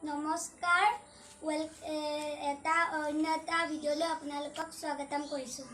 নমস্কাৰ এটা অন্য এটা ভিডিঅ'লৈ আপোনালোকক স্বাগতম কৰিছোঁ।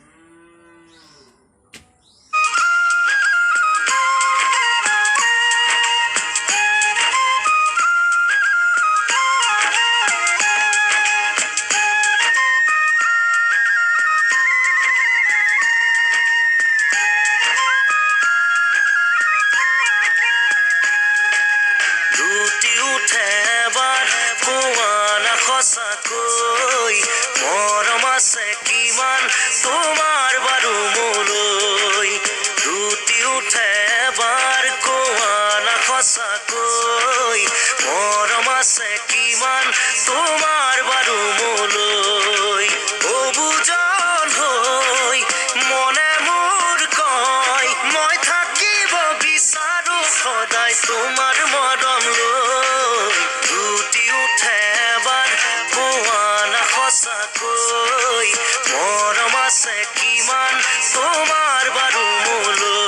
সঁচাকৈ মৰম আছে কিমান তোমাৰ বাৰু মোলৈ ৰুটি উঠে এবাৰ কোৱা না সঁচাকৈ মৰম আছে কিমান তোমাৰ বাৰু মোলৈ অবুজন হৈ মনে মোৰ কয় মই থাকিব বিচাৰো সদায় তোমাৰ মৰম লৈ ৰুটি উঠে সঁচাকৈ মৰম আছে কিমান তোমাৰ বাৰু মোলৈ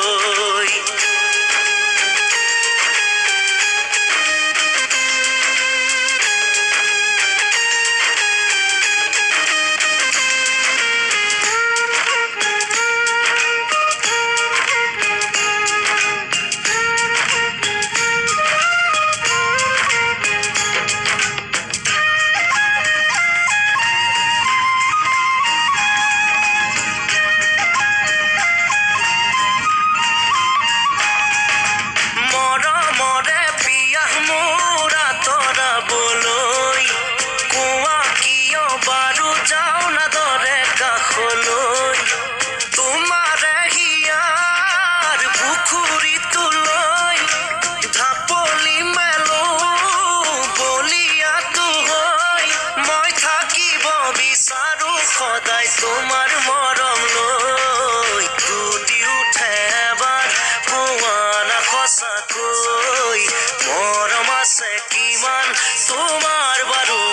সদায় তোমাৰ মৰম লৈ ৰুটি উঠে এবাৰ কোৱা না সঁচাকৈ মৰম আছে কিমান তোমাৰ বাৰু